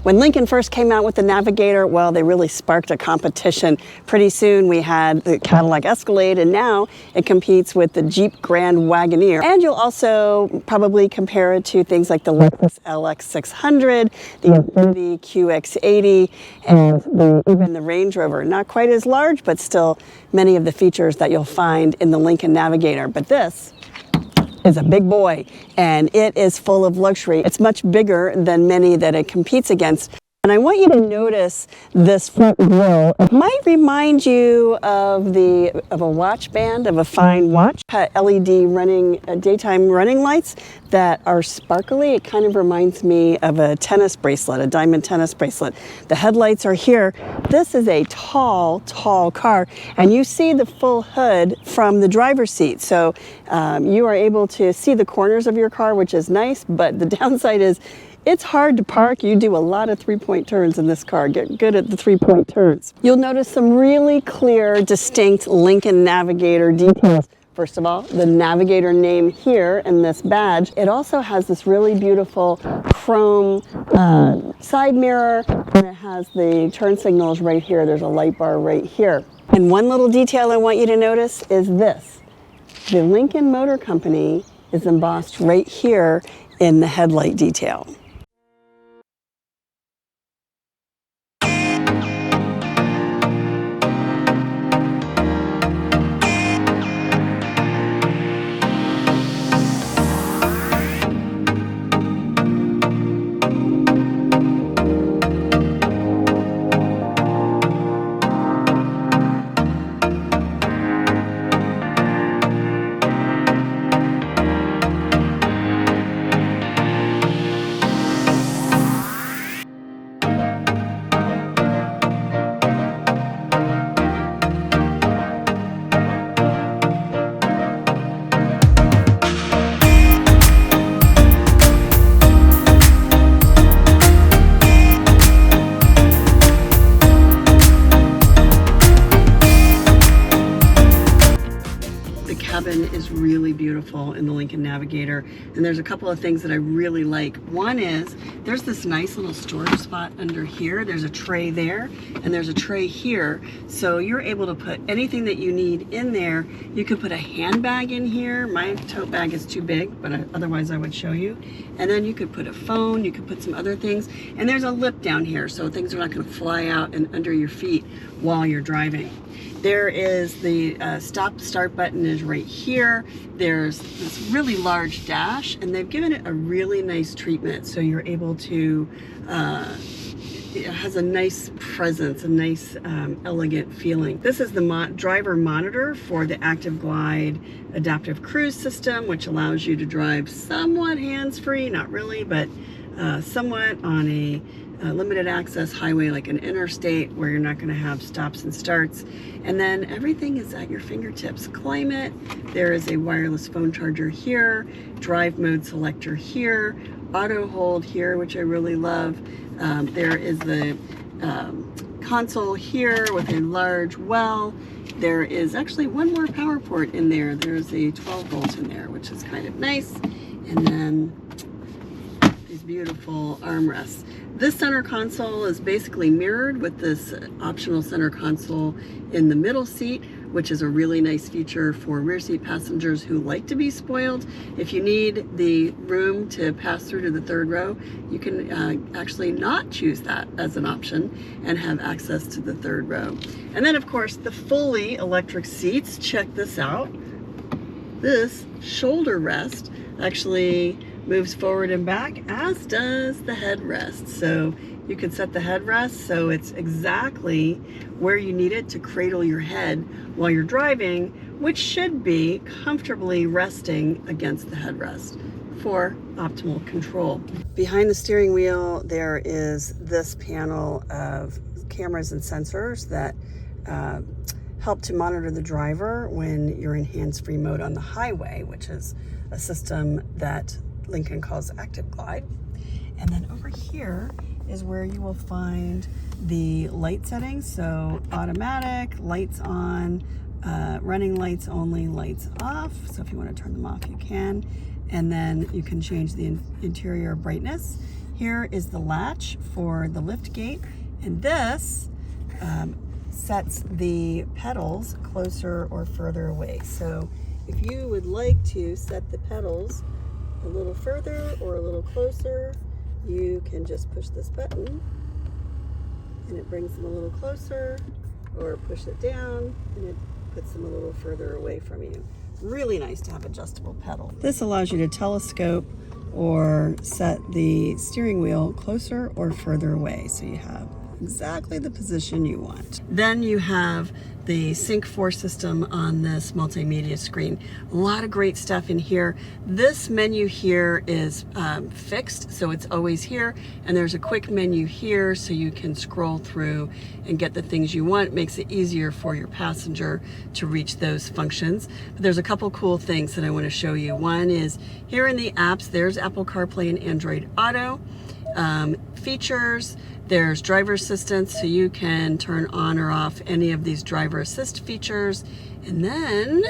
When Lincoln first came out with the Navigator, well, they really sparked a competition. Pretty soon we had the Cadillac Escalade, and now it competes with the Jeep Grand Wagoneer. And you'll also probably compare it to things like the Lexus LX600, the Infiniti QX80, and even the Range Rover. Not quite as large, but still many of the features that you'll find in the Lincoln Navigator. But this is a big boy, and it is full of luxury. It's much bigger than many that it competes against. And I want you to notice this front grille. It might remind you of a watch band, of a fine watch. LED running, daytime running lights that are sparkly. It kind of reminds me of a tennis bracelet, a diamond tennis bracelet. The headlights are here. This is a tall, tall car, and you see the full hood from the driver's seat. So you are able to see the corners of your car, which is nice, but the downside is it's hard to park. You do a lot of three-point turns in this car. Get good at the three-point turns. You'll notice some really clear, distinct Lincoln Navigator details. First of all, the Navigator name here and this badge. It also has this really beautiful chrome side mirror, and it has the turn signals right here. There's a light bar right here. And one little detail I want you to notice is this. The Lincoln Motor Company is embossed right here in the headlight detail. Cabin is really beautiful in the Lincoln Navigator, and there's a couple of things that I really like. One is there's this nice little storage spot under here. There's a tray there, and there's a tray here, so you're able to put anything that you need in there. You could put a handbag in here. My tote bag is too big, but otherwise I would show you. And then you could put a phone, you could put some other things, and there's a lip down here, so things are not going to fly out and under your feet while you're driving. There is the stop-start button is right here. There's this really large dash, and they've given it a really nice treatment, so you're able to, it has a nice presence, a nice elegant feeling. This is the driver monitor for the Active Glide adaptive cruise system, which allows you to drive somewhat hands-free, not really, but somewhat on a limited access highway like an interstate where you're not going to have stops and starts. And then everything is at your fingertips. Climate, there is a wireless phone charger here, drive mode selector here, auto hold here, which I really love. There is the console here with a large well. There is actually one more power port in there. There's a 12 volt in there, which is kind of nice. And then these beautiful armrests. This center console is basically mirrored with this optional center console in the middle seat, which is a really nice feature for rear seat passengers who like to be spoiled. If you need the room to pass through to the third row, you can actually not choose that as an option and have access to the third row. And then of course the fully electric seats, check this out. This shoulder rest actually moves forward and back, as does the headrest. So you can set the headrest so it's exactly where you need it to cradle your head while you're driving, which should be comfortably resting against the headrest for optimal control. Behind the steering wheel, there is this panel of cameras and sensors that help to monitor the driver when you're in hands-free mode on the highway, which is a system that Lincoln calls Active Glide. And then over here is where you will find the light settings. So automatic, lights on, running lights only, lights off. So if you want to turn them off, you can. And then you can change the interior brightness. Here is the latch for the lift gate, and this sets the pedals closer or further away. So if you would like to set the pedals a little further or a little closer, you can just push this button and it brings them a little closer, or push it down and it puts them a little further away from you. Really nice to have adjustable pedal. This allows you to telescope or set the steering wheel closer or further away, so you have exactly the position you want. Then you have the Sync 4 system on this multimedia screen. A lot of great stuff in here. This menu here is fixed, so it's always here, and there's a quick menu here so you can scroll through and get the things you want. It makes it easier for your passenger to reach those functions. But there's a couple cool things that I want to show you. One is here in the apps, there's Apple CarPlay and Android Auto. Features, there's driver assistance, so you can turn on or off any of these driver assist features. And then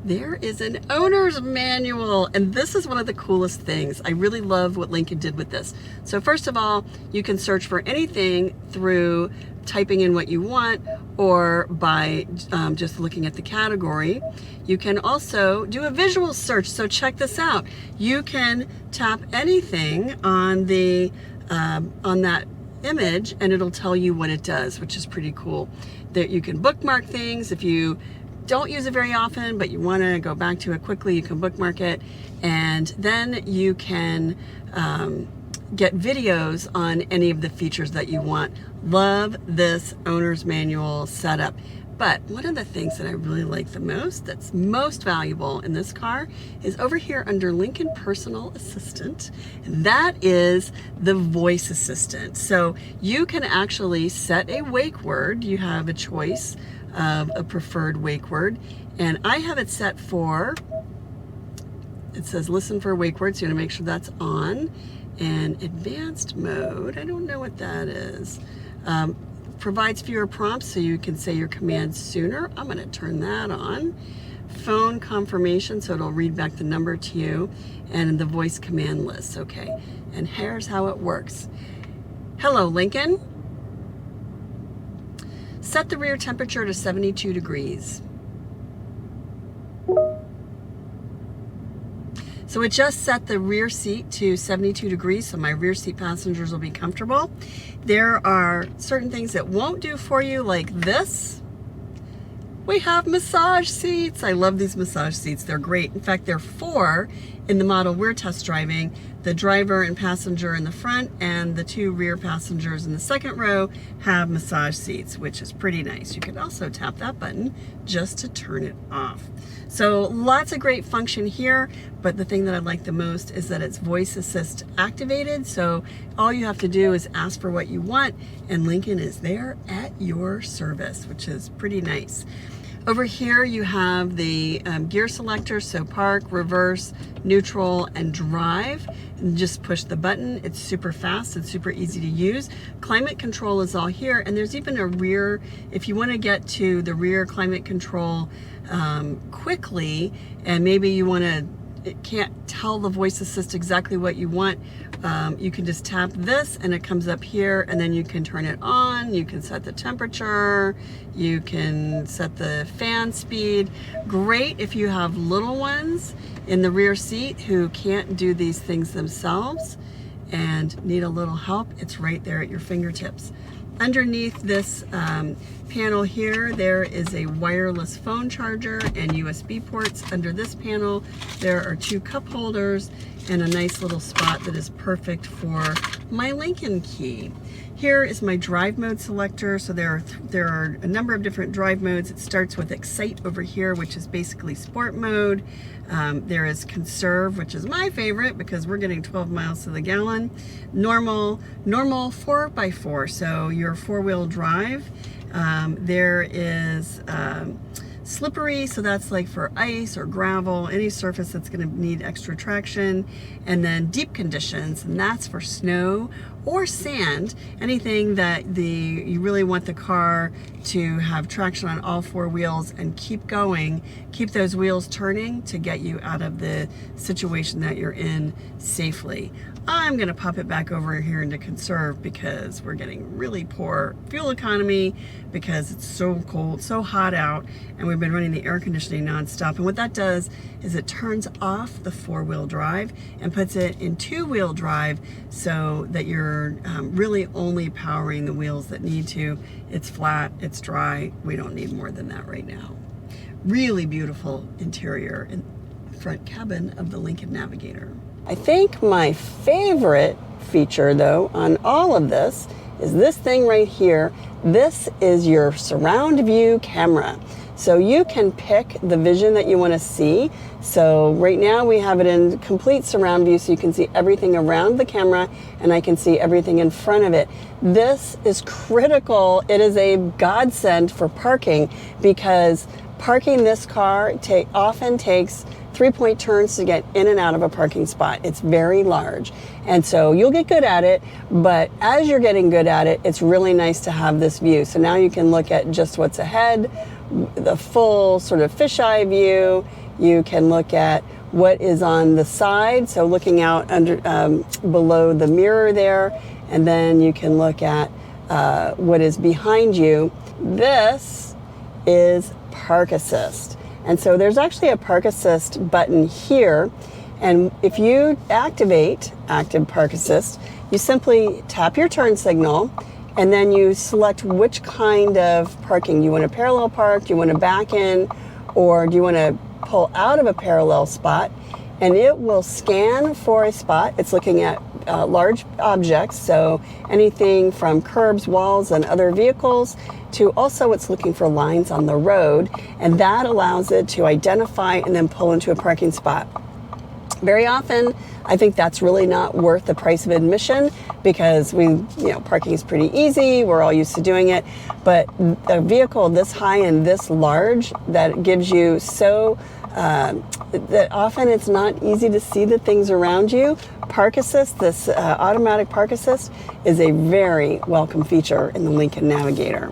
there is an owner's manual, and this is one of the coolest things. I really love what Lincoln did with this. So first of all, you can search for anything through typing in what you want, or by just looking at the category. You can also do a visual search, so check this out. You can tap anything on the on that image and it'll tell you what it does, which is pretty cool. That you can bookmark things. If you don't use it very often but you want to go back to it quickly, you can bookmark it, and then you can get videos on any of the features that you want. Love this owner's manual setup. But one of the things that I really like the most, that's most valuable in this car, is over here under Lincoln Personal Assistant. That is the voice assistant. So you can actually set a wake word. You have a choice of a preferred wake word. And I have it set for, it says listen for a wake word, so you want to make sure that's on. And advanced mode, I don't know what that is. Provides fewer prompts, so you can say your commands sooner. I'm going to turn that on. Phone confirmation, so it'll read back the number to you, and the voice command list. Okay, and here's how it works. Hello, Lincoln. Set the rear temperature to 72 degrees. So it just set the rear seat to 72 degrees, so my rear seat passengers will be comfortable. There are certain things it won't do for you, like this. We have massage seats. I love these massage seats. They're great. In fact, there are 4 in the model we're test driving. The driver and passenger in the front and the 2 rear passengers in the second row have massage seats, which is pretty nice. You can also tap that button just to turn it off. So lots of great function here, but the thing that I like the most is that it's voice assist activated. So all you have to do is ask for what you want, and Lincoln is there at your service, which is pretty nice. Over here you have the gear selector, so park, reverse, neutral, and drive. And just push the button. It's super fast and super easy to use. Climate control is all here, and there's even a rear, if you want to get to the rear climate control quickly, and maybe you want to, it can't tell the voice assist exactly what you want, you can just tap this and it comes up here, and then you can turn it on, you can set the temperature, you can set the fan speed. Great if you have little ones in the rear seat who can't do these things themselves and need a little help. It's right there at your fingertips. Underneath this panel here, there is a wireless phone charger and USB ports. Under this panel, there are 2 cup holders and a nice little spot that is perfect for my Lincoln key. Here is my drive mode selector. So there are a number of different drive modes. It starts with Excite over here, which is basically sport mode. There is Conserve, which is my favorite because we're getting 12 miles to the gallon. Normal 4x4, so your 4-wheel drive. There is slippery, so that's like for ice or gravel, any surface that's going to need extra traction. And then deep conditions, and that's for snow or sand, anything that you really want the car to have traction on all four wheels and keep going, keep those wheels turning to get you out of the situation that you're in safely. I'm gonna pop it back over here into conserve because we're getting really poor fuel economy because it's so cold, so hot out, and we've been running the air conditioning nonstop. And what that does is it turns off the four-wheel drive and puts it in two-wheel drive so that you're really only powering the wheels that need to. It's flat, it's dry, we don't need more than that right now. Really beautiful interior and front cabin of the Lincoln Navigator. I think my favorite feature though on all of this is this thing right here. This is your surround view camera. So you can pick the vision that you want to see. So right now we have it in complete surround view so you can see everything around the camera and I can see everything in front of it. This is critical. It is a godsend for parking because parking this car often takes 3-point turns to get in and out of a parking spot. It's very large. And so you'll get good at it, but as you're getting good at it, it's really nice to have this view. So now you can look at just what's ahead, the full sort of fisheye view. You can look at what is on the side, so looking out under below the mirror there, and then you can look at what is behind you. This is Park Assist. And so there's actually a Park Assist button here. And if you activate Active Park Assist, you simply tap your turn signal and then you select which kind of parking. Do you want to parallel park? Do you want to back in? Or do you want to pull out of a parallel spot? And it will scan for a spot. It's looking at large objects, so anything from curbs, walls, and other vehicles, to also it's looking for lines on the road, and that allows it to identify and then pull into a parking spot. Very often, I think that's really not worth the price of admission because parking is pretty easy. We're all used to doing it. But a vehicle this high and this large that gives you that often it's not easy to see the things around you. Park Assist, this automatic Park Assist, is a very welcome feature in the Lincoln Navigator.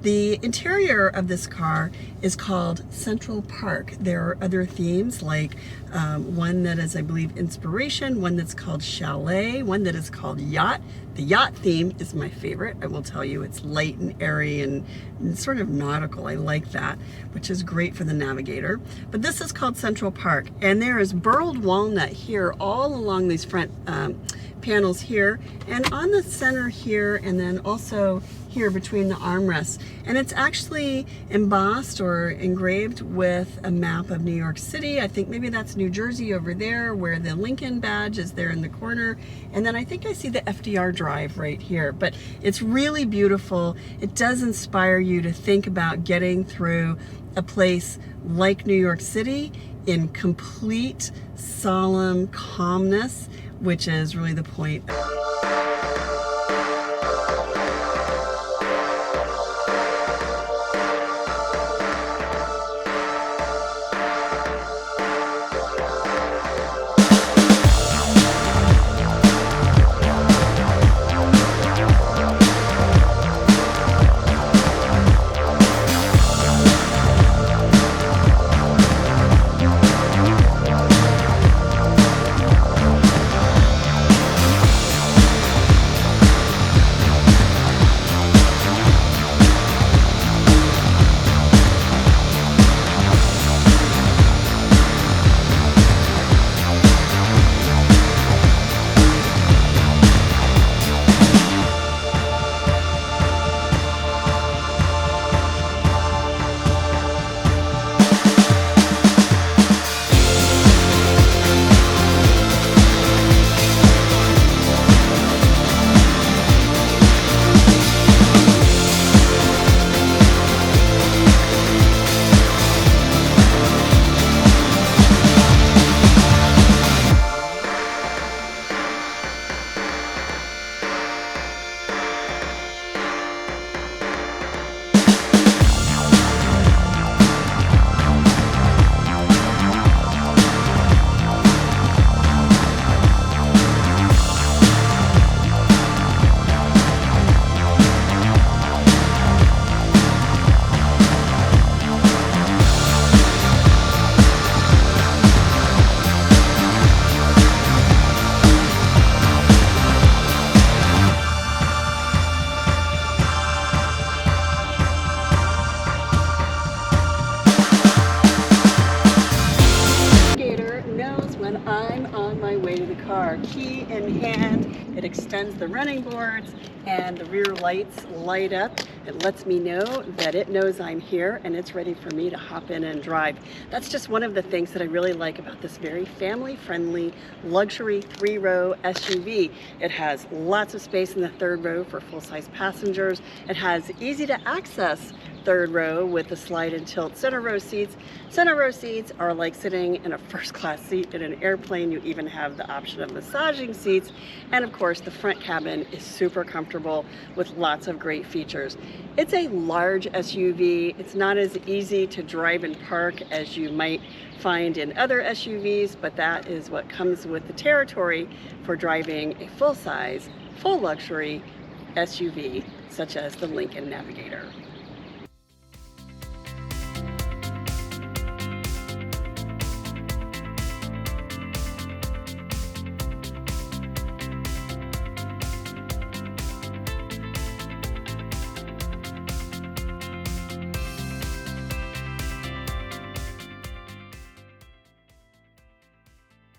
The interior of this car is called Central Park. There are other themes like one that is, I believe, Inspiration, one that's called Chalet, one that is called Yacht. The yacht theme is my favorite. I will tell you, it's light and airy and sort of nautical. I like that, which is great for the Navigator. But this is called Central Park, and there is burled walnut here all along these front panels here, and on the center here, and then also here between the armrests. And it's actually embossed or engraved with a map of New York City. I think maybe that's New Jersey over there where the Lincoln badge is there in the corner. And then I think I see the FDR drive right here. But it's really beautiful. It does inspire you to think about getting through a place like New York City in complete, solemn calmness, which is really the point. and I'm on my way to the car. Key in hand, it extends the running boards and the rear lights light up. It lets me know that it knows I'm here and it's ready for me to hop in and drive. That's just one of the things that I really like about this very family-friendly luxury 3-row SUV. It has lots of space in the 3rd row for full-size passengers. It has easy to access 3rd row with the slide and tilt center row seats. Center row seats are like sitting in a first-class seat in an airplane. You even have the option of massaging seats. And of course, the front cabin is super comfortable with lots of great features. It's a large SUV. It's not as easy to drive and park as you might find in other SUVs, but that is what comes with the territory for driving a full-size, full luxury SUV such as the Lincoln Navigator.